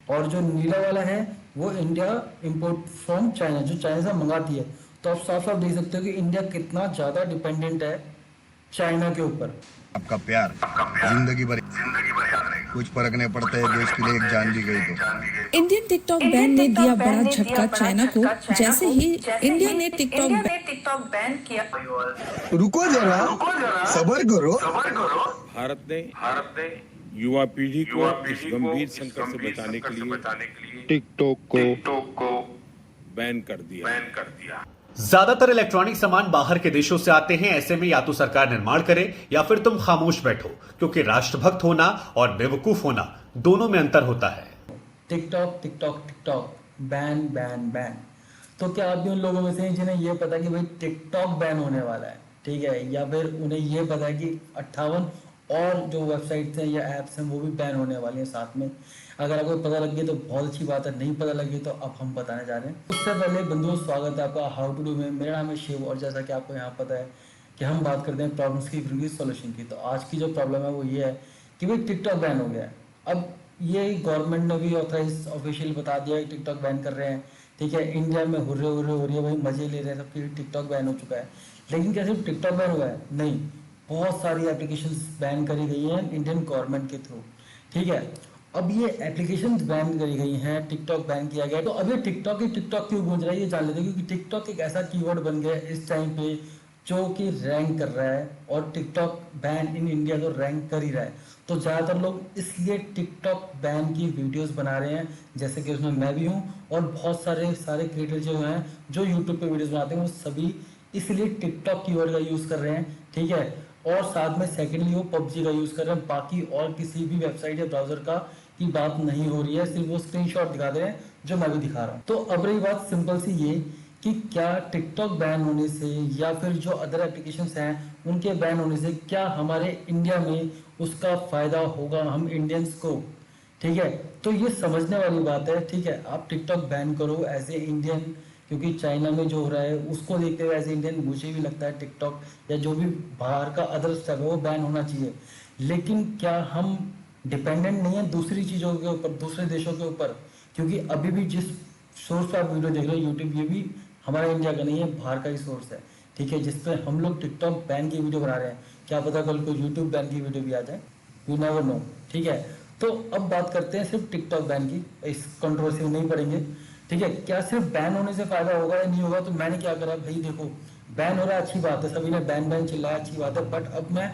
और जो नीला वाला है वो इंडिया इंपोर्ट फ्रॉम चाइना, जो चाइना से मंगाती है। तो आप साफ साफ देख सकते हो कि इंडिया कितना ज़्यादा डिपेंडेंट है चाइना के ऊपर। आपका प्यार जिंदगी भर कुछ फर्क नहीं पड़ता है, देश के लिए एक जान भी गई तो। इंडियन टिकटॉक बैन ने दिया बड़ा झटका चाइना को। जैसे ही इंडिया ने टिकटॉक बैन किया, रुको जरा, सब्र करो। भारत ने युवा पीढ़ी को इस गंभीर संकट से बचाने के लिए टिकटॉक को बैन कर दिया। ज्यादातर इलेक्ट्रॉनिक सामान बाहर के देशों से आते हैं। ऐसे में या तो सरकार निर्माण करे या फिर तुम खामोश बैठो, क्योंकि राष्ट्रभक्त होना और बेवकूफ होना दोनों में अंतर होता है। TikTok TikTok TikTok ban ban ban. तो क्या आप भी उन लोगों में से हैं जिन्हें ये पता है कि भाई टिकटॉक बैन होने वाला है, ठीक है, या फिर उन्हें ये पता है कि 58 और जो वेबसाइट्स हैं या ऐप्स हैं वो भी बैन होने वाले हैं साथ में। अगर आपको पता लग गई तो बहुत अच्छी बात है, नहीं पता लगी तो अब हम बताने जा रहे हैं। उससे पहले बंधुओं, स्वागत है आपका हाउ टू डू में। मेरा नाम है शिव और जैसा कि आपको यहाँ पता है कि हम बात करते हैं प्रॉब्लम्स की फिर सॉल्यूशन की। तो आज की जो प्रॉब्लम है वो ये है कि भाई टिकटॉक बैन हो गया है। अब ये गवर्नमेंट ने भी ऑथराइज ऑफिशियल बता दिया है टिकटॉक बैन कर रहे हैं, ठीक है। इंडिया में हुर्रे हुर्रे हो रही है, भाई मजे ले रहे हैं सबकी, टिकटॉक बैन हो चुका है। लेकिन क्या सिर्फ टिकटॉक बैन हुआ है? नहीं, बहुत सारी एप्लीकेशंस बैन करी गई हैं इंडियन गवर्नमेंट के थ्रू, ठीक है। अब ये एप्लीकेशंस बैन करी गई हैं, टिकटॉक बैन किया गया। तो अब ये टिकटॉक क्यों गूंज रहा है ये जान लेते हैं, क्योंकि टिकटॉक एक ऐसा कीवर्ड बन गया है इस टाइम पे जो कि रैंक कर रहा है, और टिकटॉक बैन इन इंडिया तो रैंक कर ही रहा है। तो ज़्यादातर लोग इसलिए टिकटॉक बैन की वीडियोस बना रहे हैं, जैसे कि उसमें मैं भी हूँ और बहुत सारे क्रिएटर जो हैं जो यूट्यूब पे वीडियोस बनाते हैं वो सभी इसलिए टिकटॉक कीवर्ड का यूज़ कर रहे हैं, ठीक है। और साथ में सेकेंडली वो पबजी का यूज़ कर रहे हैं, बाकी और किसी भी वेबसाइट या ब्राउजर का की बात नहीं हो रही है, सिर्फ वो स्क्रीनशॉट दिखा दे रहे हैं जो मैं भी दिखा रहा हूँ। तो अब रही बात सिंपल सी ये कि क्या टिकटॉक बैन होने से या फिर जो अदर एप्लीकेशंस हैं उनके बैन होने से क्या हमारे इंडिया में उसका फायदा होगा हम इंडियंस को, ठीक है। तो ये समझने वाली बात है, ठीक है। आप टिकटॉक बैन करो एज ए इंडियन, क्योंकि चाइना में जो हो रहा है उसको देखते हुए एज ए इंडियन मुझे भी लगता है टिकटॉक या जो भी बाहर का अदर स्टेप है वो बैन होना चाहिए। लेकिन क्या हम डिपेंडेंट नहीं है दूसरी चीज़ों के ऊपर, दूसरे देशों के ऊपर? क्योंकि अभी भी जिस सोर्स पर आप वीडियो देख रहे हो यूट्यूब, ये भी हमारा इंडिया का नहीं है, बाहर का ही सोर्स है, ठीक है, जिसपे हम लोग टिकटॉक बैन की वीडियो बना रहे हैं। क्या पता कल को यूट्यूब बैन की वीडियो भी आ जाए, यू नेवर नो, ठीक है। तो अब बात करते हैं सिर्फ टिकटॉक बैन की, इस कंट्रोवर्सी में नहीं पड़ेंगे, ठीक है। क्या सिर्फ बैन होने से फायदा होगा या नहीं होगा? तो मैंने क्या करा भाई, देखो बैन हो रहा है अच्छी बात है, सभी ने बैन बैन चिल्लाया अच्छी बात है, बट अब मैं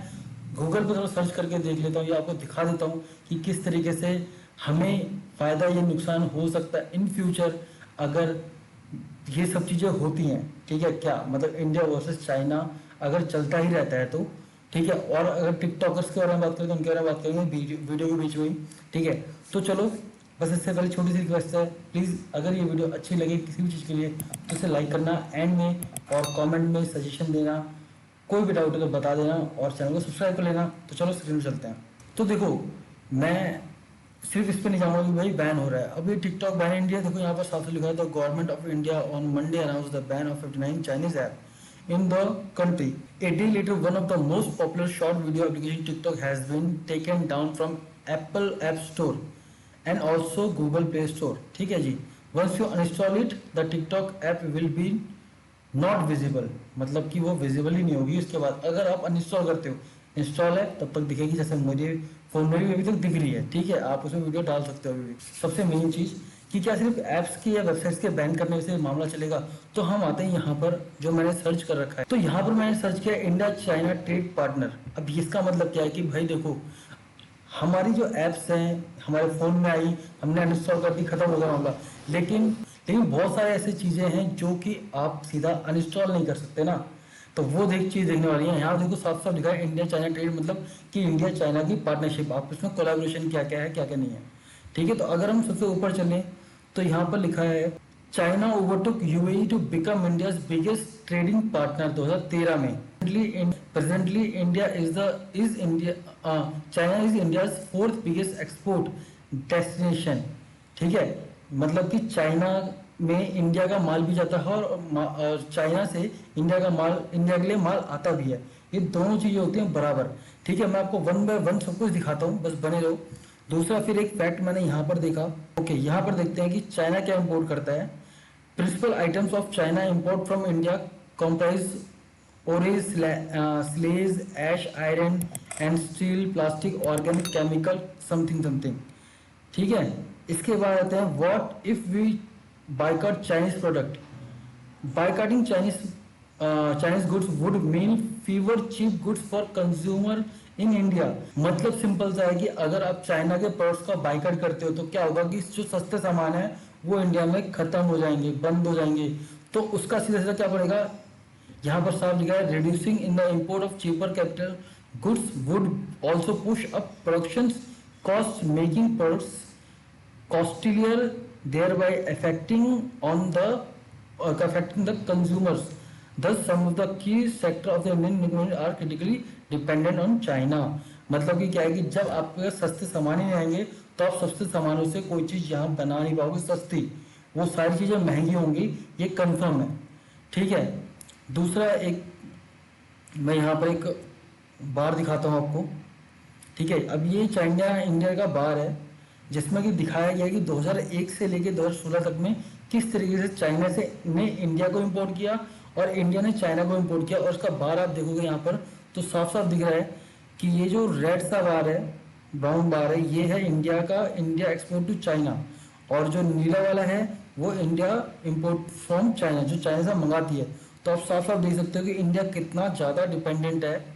गूगल पर थोड़ा सर्च करके देख लेता हूँ या आपको दिखा देता हूँ कि किस तरीके से हमें फ़ायदा या नुकसान हो सकता है इन फ्यूचर अगर ये सब चीज़ें होती हैं, ठीक है। क्या मतलब इंडिया वर्सेस चाइना अगर चलता ही रहता है तो, ठीक है। और अगर टिकटॉकर्स के बारे में बात करें तो उनके बारे में बात करेंगे वीडियो के बीच में ही, ठीक है। तो चलो, बस इससे पहले छोटी सी रिक्वेस्ट है, प्लीज़ अगर ये वीडियो अच्छी लगे किसी भी चीज़ के लिए तो इसे लाइक करना एंड में, और कमेंट में सजेशन देना, कोई भी डाउट है तो बता देना, और चैनल को सब्सक्राइब कर लेना। तो चलो स्क्रीन में चलते हैं। तो देखो, मैं सिर्फ इस पर नहीं जाऊँगा कि भाई बैन हो रहा है। अभी टिकटॉक बैन इंडिया, देखो यहाँ पर साफ लिखा है, the government of India on Monday announce the ban of 59 Chinese app in the country. A day later, one of the most popular short video application TikTok has been taken down from Apple App Store and also Google Play Store. ठीक है जी। Once you uninstall it, the TikTok app will be not visible. मतलब कि वो visible ही नहीं होगी उसके बाद। अगर आप uninstall करते हो, इंस्टॉल है तब तक दिखेगी, जैसे मेरे फोन में भी अभी तक दिख रही है, ठीक है। आप उसमें वीडियो डाल सकते हो अभी भी। सबसे मेन चीज़ कि क्या सिर्फ ऐप्स की या वेबसाइट्स के बैन करने से मामला चलेगा? तो हम आते हैं यहाँ पर जो मैंने सर्च कर रखा है। तो यहाँ पर मैंने सर्च किया इंडिया चाइना ट्रेड पार्टनर। अब इसका मतलब क्या है कि भाई देखो, हमारी जो ऐप्स हैं हमारे फ़ोन में आई, हमने अनइंस्टॉल कर दी, खत्म हो गया मामला। लेकिन बहुत सारे ऐसी चीज़ें हैं जो कि आप सीधा अनइंस्टॉल नहीं कर सकते ना। तो वो चीज़ देखने वाली है। यहाँ देखो साफ साफ लिखा है इंडिया चाइना ट्रेड, मतलब कि इंडिया चाइना की पार्टनरशिप, आप इसमें कोलैबोरेशन क्या क्या है क्या क्या नहीं है, ठीक है। तो अगर हम सबसे ऊपर चलें तो यहाँ पर लिखा है China overtook UAE to become India's biggest trading partner 2013 में। Presently India China is India's 4th biggest export destination, ठीक है। मतलब कि चाइना में इंडिया का माल भी जाता है और चाइना से इंडिया का माल, इंडिया के लिए माल आता भी है। ये दोनों चीज़ें होती हैं बराबर, ठीक है। मैं आपको वन बाय वन सब कुछ दिखाता हूँ, बस बने रहो। दूसरा फिर एक फैक्ट मैंने यहाँ पर देखा। ओके, यहाँ पर देखते हैं कि चाइना क्या इंपोर्ट करता है। Principal items of China import from India comprise ores, slag, ash, iron and steel, plastic, organic, chemical, something something. ठीक है, इसके बाद आते हैं what if we boycott Chinese product. Boycotting Chinese goods would mean fewer cheap goods for consumer in India. मतलब simple सा है कि अगर आप चाइना के प्रोडक्ट्स का बायकॉट करते हो तो क्या होगा कि जो सस्ते सामान है वो इंडिया में खत्म हो जाएंगे, बंद हो जाएंगे। तो उसका सीधा सीधा क्या पड़ेगा, यहाँ पर साफ लिखा है reducing in the import of cheaper capital goods would also push up production cost, making products costlier, thereby affecting the consumers. Thus, some of the key sector of the Indian economy are critically dependent on China. मतलब कि क्या है कि जब आपके सस्ते सामान ही नहीं आएंगे तो आप सस्ते सामानों से कोई चीज़ यहाँ बना नहीं पाओगे सस्ती, वो सारी चीज़ें महंगी होंगी, ये कंफर्म है। ठीक है, दूसरा एक मैं यहाँ पर एक बार दिखाता हूँ आपको। ठीक है, अब ये चाइना इंडिया का बार है जिसमें कि दिखाया गया कि 2001 से लेकर 2016 तक में किस तरीके से चाइना से ने इंडिया को इंपोर्ट किया और इंडिया ने चाइना को इंपोर्ट किया। और उसका बार आप देखोगे यहाँ पर तो साफ साफ दिख रहा है कि ये जो रेड सा बार है, ब्राउन बार है, ये है इंडिया का, इंडिया एक्सपोर्ट टू चाइना, और जो नीला वाला है वो इंडिया इंपोर्ट फ्रॉम चाइना, जो चाइना से मंगाती है। तो आप साफ साफ देख सकते हो कि इंडिया कितना ज़्यादा डिपेंडेंट है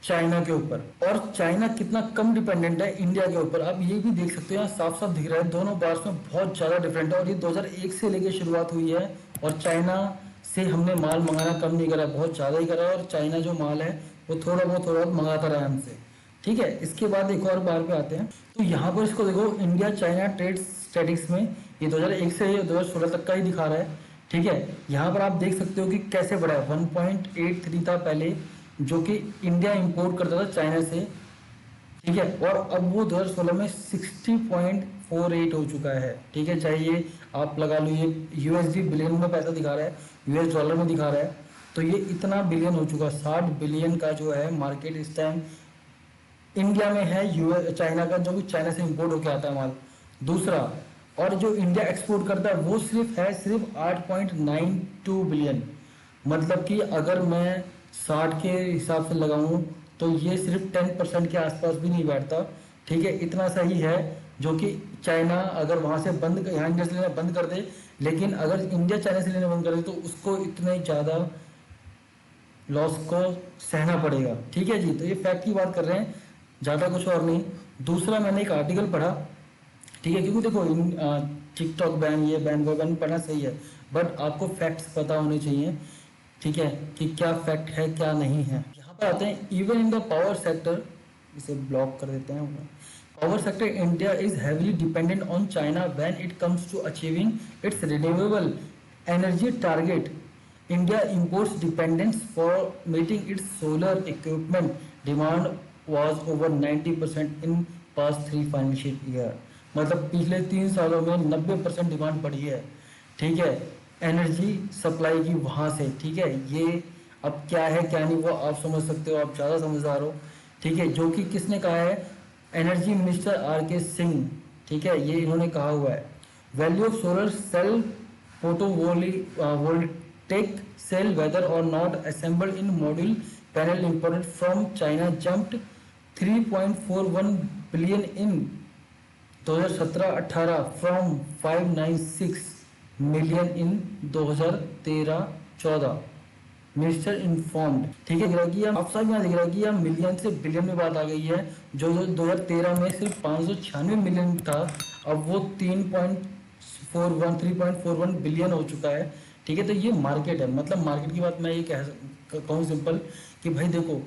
चाइना के ऊपर और चाइना कितना कम डिपेंडेंट है इंडिया के ऊपर। आप ये भी देख सकते हो, यहाँ साफ साफ दिख रहा है दोनों बार्स में बहुत ज़्यादा डिफरेंट है। और ये 2001 से लेके शुरुआत हुई है और चाइना से हमने माल मंगाना कम नहीं करा, बहुत ज़्यादा ही करा, और चाइना जो माल है वो थोड़ा बहुत मंगाता रहा हमसे। ठीक है, इसके बाद एक और बार पे आते हैं। तो यहाँ पर इसको देखो, इंडिया चाइना ट्रेड स्टैटिक्स में ये 2001 से 2016 तक का ही दिखा रहा है। ठीक है, यहाँ पर आप देख सकते हो कि कैसे बढ़ा है। 1.83 था पहले, जो कि इंडिया इंपोर्ट करता था चाइना से। ठीक है, और अब वो 2016 में 60.48 हो चुका है। ठीक है, चाहे ये आप लगा लो, ये यूएसडी बिलियन में पैसा दिखा रहा है, यूएस डॉलर में दिखा रहा है, तो ये इतना बिलियन हो चुका है। 60 बिलियन का जो है मार्केट इस टाइम इंडिया में है, यूएस चाइना का, जो कि चाइना से इंपोर्ट होकर आता है माल। दूसरा, और जो इंडिया एक्सपोर्ट करता है वो सिर्फ 8.92 बिलियन। मतलब कि अगर मैं 60 के हिसाब से लगाऊं तो ये सिर्फ 10% के आसपास भी नहीं बैठता। ठीक है, इतना सही है, जो कि चाइना अगर वहाँ से यहाँ इंडिया से लेना बंद कर दे, लेकिन अगर इंडिया चाइना से लेना बंद कर दे तो उसको इतने ज़्यादा लॉस को सहना पड़ेगा। ठीक है जी, तो ये फैक्ट की बात कर रहे हैं, ज़्यादा कुछ और नहीं। दूसरा, मैंने एक आर्टिकल पढ़ा, ठीक है, क्योंकि देखो टिकटॉक बैन, ये बैन वो बैन पढ़ना सही है, बट आपको फैक्ट्स पता होने चाहिए। ठीक है, कि क्या फैक्ट है क्या नहीं है। यहाँ पर आते हैं, even in the power sector, इसे ब्लॉक कर देते हैं। Power sector India is heavily dependent on China when it comes to achieving its renewable energy target. India imports dependence for meeting its solar equipment demand was over 90% in past 3 financial year. मतलब पिछले 3 सालों में 90% demand बढ़ी है। ठीक है, energy supply की वहाँ से। ठीक है, ये अब क्या है क्या नहीं वो आप समझ सकते हो, आप ज़्यादा समझदार हो। ठीक है, जो कि किसने कहा है, एनर्जी मिनिस्टर आर.के. सिंह। ठीक है, ये इन्होंने कहा हुआ है। Value of solar cell photovoltaic cell whether और not assembled in module panel imported from China jumped 3.41 billion in 2017-18 from 596 million in 2013-14 minister informed. ठीक है, आप सब यहाँ दिख रहा है कि यह मिलियन से बिलियन में बात आ गई है। जो 2013 में सिर्फ 596 मिलियन था, अब वो 3.41 बिलियन हो चुका है। ठीक है, तो ये मार्केट है। मतलब मार्केट की बात मैं ये कहूँ सिंपल कि भाई देखो,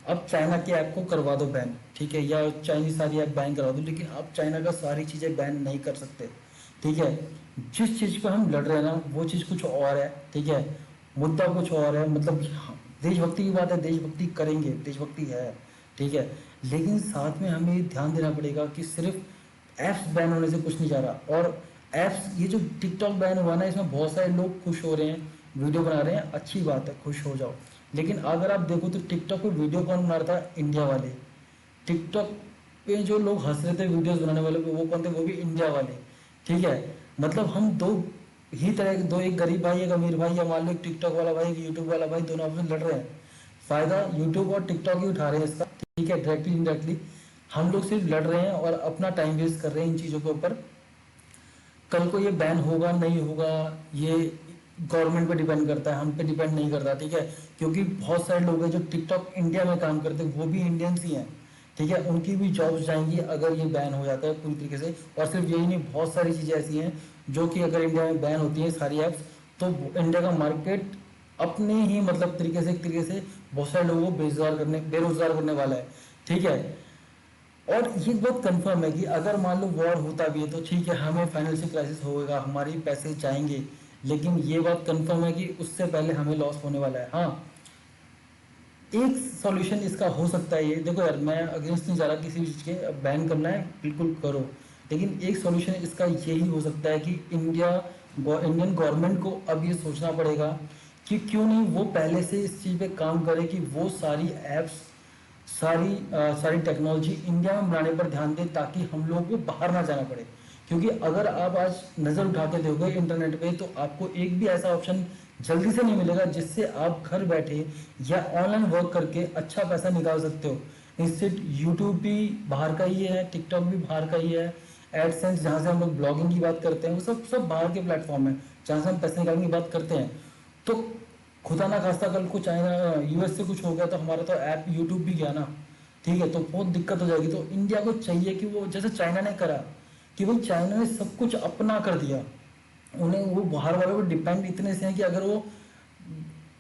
अब चाइना के ऐप को करवा दो बैन, ठीक है, या चाइनीज सारी ऐप बैन करवा दो, लेकिन आप चाइना का सारी चीज़ें बैन नहीं कर सकते। ठीक है, जिस चीज़ पर हम लड़ रहे हैं ना वो चीज़ कुछ और है। ठीक है, मुद्दा कुछ और है। मतलब देशभक्ति की बात है, देशभक्ति करेंगे, देशभक्ति है। ठीक है, लेकिन साथ में हमें ध्यान देना पड़ेगा कि सिर्फ ऐप्स बैन होने से कुछ नहीं जा रहा। और ऐप्स, ये जो टिकटॉक बैन हुआ ना, इसमें बहुत सारे लोग खुश हो रहे हैं, वीडियो बना रहे हैं, अच्छी बात है, खुश हो जाओ। लेकिन अगर आप देखो तो टिकटॉक पे वीडियो कौन बना रहा था, इंडिया वाले। टिकटॉक पे जो लोग हंस रहे थे वीडियोस बनाने वाले पे, वो कौन थे? वो भी इंडिया वाले। ठीक है, मतलब हम दो ही तरह के, दो, एक गरीब भाई एक अमीर भाई, या मान लो एक टिकटॉक वाला भाई एक यूट्यूब वाला भाई, दोनों आपस में लड़ रहे हैं। फायदा यूट्यूब और टिकटॉक ही उठा रहे हैं इसका। ठीक है, डायरेक्टली इनडायरेक्टली हम लोग सिर्फ लड़ रहे हैं और अपना टाइम वेस्ट कर रहे हैं इन चीज़ों के ऊपर। कल को ये बैन होगा नहीं होगा ये गवर्नमेंट पे डिपेंड करता है, हम पे डिपेंड नहीं करता। ठीक है, क्योंकि बहुत सारे लोग हैं जो टिकटॉक इंडिया में काम करते हैं, वो भी इंडियंस ही हैं। ठीक है, उनकी भी जॉब्स जाएंगी अगर ये बैन हो जाता है पूरी तरीके से। और सिर्फ यही नहीं, बहुत सारी चीज़ें ऐसी हैं जो कि अगर इंडिया में बैन होती हैं सारी ऐप्स, तो इंडिया का मार्केट अपने ही मतलब तरीके से, एक तरीके से बहुत सारे लोगों को बेरोजगार करने वाला है। ठीक है, और ये बहुत कंफर्म है कि अगर मान लो वॉर होता भी है तो ठीक है, हमें फाइनेंशियल क्राइसिस होगा, हमारी पैसे जाएंगे, लेकिन ये बात कंफर्म है कि उससे पहले हमें लॉस होने वाला है। हाँ, एक सॉल्यूशन इसका हो सकता है ये, देखो यार मैं अगेंस्ट नहीं जा रहा किसी भी चीज़ के, बैन करना है बिल्कुल करो, लेकिन एक सॉल्यूशन इसका यही हो सकता है कि इंडियन गवर्नमेंट को अब ये सोचना पड़ेगा कि क्यों नहीं वो पहले से इस चीज़ पे काम करे कि वो सारी एप्स, सारी टेक्नोलॉजी इंडिया में बनाने पर ध्यान दे, ताकि हम लोगों को बाहर ना जाना पड़े। क्योंकि अगर आप आज नज़र उठा के देखोगे इंटरनेट पे, तो आपको एक भी ऐसा ऑप्शन जल्दी से नहीं मिलेगा जिससे आप घर बैठे या ऑनलाइन वर्क करके अच्छा पैसा निकाल सकते हो। इंस्टेंट यूट्यूब भी बाहर का ही है, टिकटॉक भी बाहर का ही है, एडसेंस जहाँ से हम लोग ब्लॉगिंग की बात करते हैं, वो सब बाहर के प्लेटफॉर्म है जहाँ से हम पैसे निकालने की बात करते हैं। तो खुदा ना खास्ता कल को चाइना यूएस से कुछ हो गया तो हमारा तो ऐप यूट्यूब भी गया ना। ठीक है, तो बहुत दिक्कत हो जाएगी। तो इंडिया को चाहिए कि वो जैसे चाइना ने करा, कि भाई चाइना ने सब कुछ अपना कर दिया, उन्हें वो बाहर वालों पर डिपेंड इतने से हैं कि अगर वो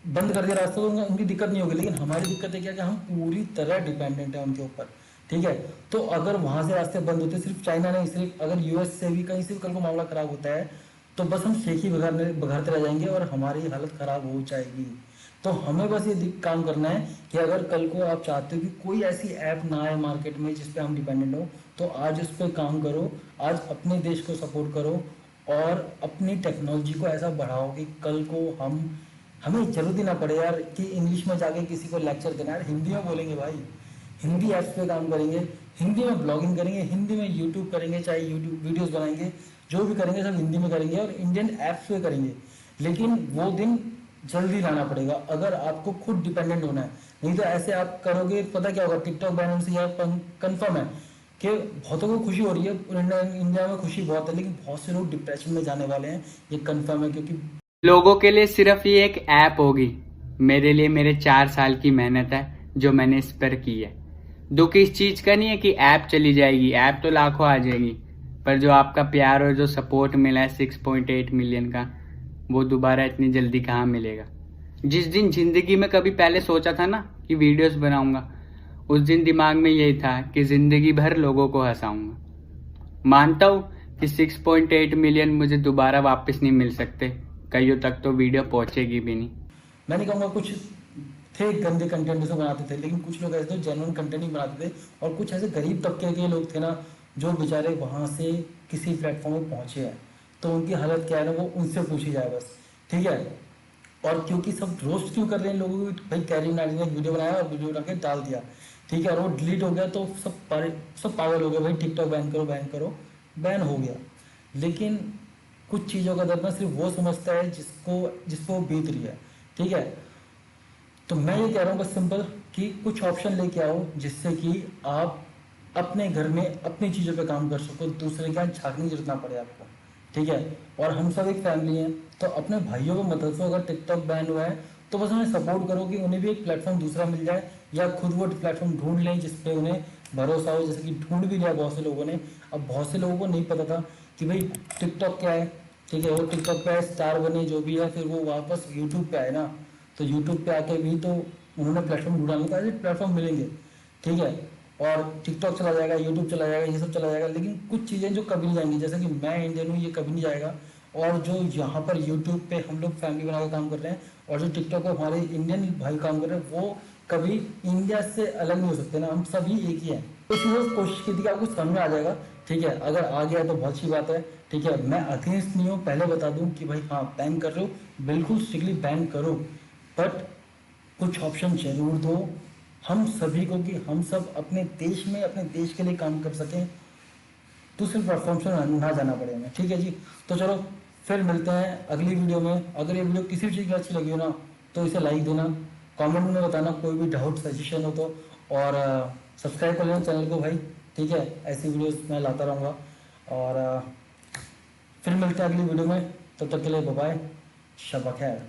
बंद कर दिया रास्ता तो उनकी दिक्कत नहीं होगी। लेकिन हमारी दिक्कत है क्या कि हम पूरी तरह डिपेंडेंट है उनके ऊपर। ठीक है, तो अगर वहां से रास्ते बंद होते, सिर्फ चाइना नहीं, सिर्फ अगर यूएस से भी कहीं से भी कल को मामला खराब होता है, तो बस हम शेख ही बघारते रह जाएंगे और हमारी हालत खराब हो जाएगी। तो हमें बस ये काम करना है कि अगर कल को आप चाहते हो कि कोई ऐसी ऐप ना आए मार्केट में जिस पे हम डिपेंडेंट हो, तो आज उस पर काम करो, आज अपने देश को सपोर्ट करो और अपनी टेक्नोलॉजी को ऐसा बढ़ाओ कि कल को हमें जरूरत ही ना पड़े यार कि इंग्लिश में जाके किसी को लेक्चर देना। यार हिंदी में बोलेंगे भाई, हिंदी ऐप्स पे काम करेंगे, हिंदी में ब्लॉगिंग करेंगे, हिंदी में यूट्यूब करेंगे, चाहे यूट्यूब वीडियोस बनाएंगे, जो भी करेंगे सब हिंदी में करेंगे और इंडियन ऐप्स पे करेंगे। लेकिन वो दिन जल्दी लाना पड़ेगा अगर आपको खुद डिपेंडेंट होना है। नहीं तो ऐसे आप करोगे, पता क्या होगा, टिकटॉक बैन से यार कंफर्म है कि बहुतों को खुशी हो रही है, इंडिया में खुशी बहुत है, लेकिन बहुत से लोग डिप्रेशन में जाने वाले हैं, ये कंफर्म है। क्योंकि लोगों के लिए सिर्फ ये एक ऐप होगी, मेरे लिए मेरे 4 साल की मेहनत है जो मैंने इस पर की है। दुख इस चीज का नहीं है कि ऐप चली जाएगी, ऐप तो लाखों आ जाएगी, पर जो आपका प्यार और जो सपोर्ट मिला है 6.8 मिलियन का, वो दोबारा इतनी जल्दी कहाँ मिलेगा। जिस दिन जिंदगी में कभी पहले सोचा था ना कि वीडियोस बनाऊंगा, उस दिन दिमाग में यही था कि जिंदगी भर लोगों को हंसाऊंगा। मानता हूँ कि 6.8 मिलियन मुझे दोबारा वापस नहीं मिल सकते, कईयों तक तो वीडियो पहुंचेगी भी नहीं। मैं नहीं कहूँगा कुछ थे गंदे कंटेंट से बनाते थे, लेकिन कुछ लोग ऐसे थे जेन्युइन कंटेंट ही बनाते थे, और कुछ ऐसे गरीब तबके के लोग थे ना जो बेचारे वहाँ से किसी प्लेटफॉर्म पर पहुँचे हैं, तो उनकी हालत क्या है ना वो उनसे पूछी जाए बस। ठीक है, और क्योंकि सब रोस्ट क्यों कर रहे हैं लोगों को, भाई कैरी मिनाटी ने वीडियो बनाया और वीडियो बना के डाल दिया, ठीक है, और वो डिलीट हो गया तो सब पागल हो गए, भाई टिकटॉक बैन करो, बैन हो गया। लेकिन कुछ चीज़ों का दर्द ना सिर्फ वो समझता है जिसको बीत रही है। ठीक है, तो मैं ये कह रहा हूँ बस सिंपल कि कुछ ऑप्शन लेके आओ जिससे कि आप अपने घर में अपनी चीज़ों पे काम कर सको, दूसरे के यहाँ झांकने की जरूरत ना पड़े आपको। ठीक है, और हम सब एक फैमिली हैं, तो अपने भाइयों को मदद से, अगर टिकटॉक बैन हुआ है तो बस उन्हें सपोर्ट करो कि उन्हें भी एक प्लेटफॉर्म दूसरा मिल जाए, या खुद वो प्लेटफॉर्म ढूंढ लें जिसपे उन्हें भरोसा हो। जैसे कि ढूंढ भी लिया बहुत से लोगों ने, अब बहुत से लोगों को नहीं पता था कि भाई टिकटॉक क्या है। ठीक है, वो टिकटॉक पे स्टार बने जो भी है, फिर वो वापस यूट्यूब पे आए ना, तो यूट्यूब पे आके भी तो उन्होंने प्लेटफॉर्म ढूंढा, नहीं था प्लेटफॉर्म मिलेंगे। ठीक है, और टिकटॉक चला जाएगा, यूट्यूब चला जाएगा, ये सब चला जाएगा, लेकिन कुछ चीज़ें जो कभी नहीं जाएंगी, जैसे कि मैं इंडियन हूँ, ये कभी नहीं जाएगा। और जो यहाँ पर यूट्यूब पे हम लोग फैमिली बना के काम कर रहे हैं, और जो टिकटॉक पे हमारे इंडियन भाई काम कर रहे हैं, वो कभी इंडिया से अलग नहीं हो सकते ना, हम सभी एक ही हैं। तो इसलिए कोशिश की थी कि आपको समझ में आ जाएगा। ठीक है, अगर आ गया तो बहुत अच्छी बात है। ठीक है, मैं अगेंस्ट नहीं हूँ, पहले बता दूँ कि भाई हाँ बैन कर रहे हो, बिल्कुल स्ट्रिक्टली बैन करो, बट कुछ ऑप्शन जरूर दो हम सभी को कि हम सब अपने देश में अपने देश के लिए काम कर सकें, दूसरे प्लेटफॉर्म से ना जाना पड़े हमें। ठीक है जी, तो चलो फिर मिलते हैं अगली वीडियो में। अगर ये वीडियो किसी भी चीज़ की अच्छी लगी हो ना तो इसे लाइक देना, कमेंट में बताना कोई भी डाउट सजेशन हो तो, और सब्सक्राइब कर लेना चैनल को भाई। ठीक है, ऐसी वीडियोस मैं लाता रहूँगा, और फिर मिलते हैं अगली वीडियो में। तब तक के लिए बाय बाय, शब खैर।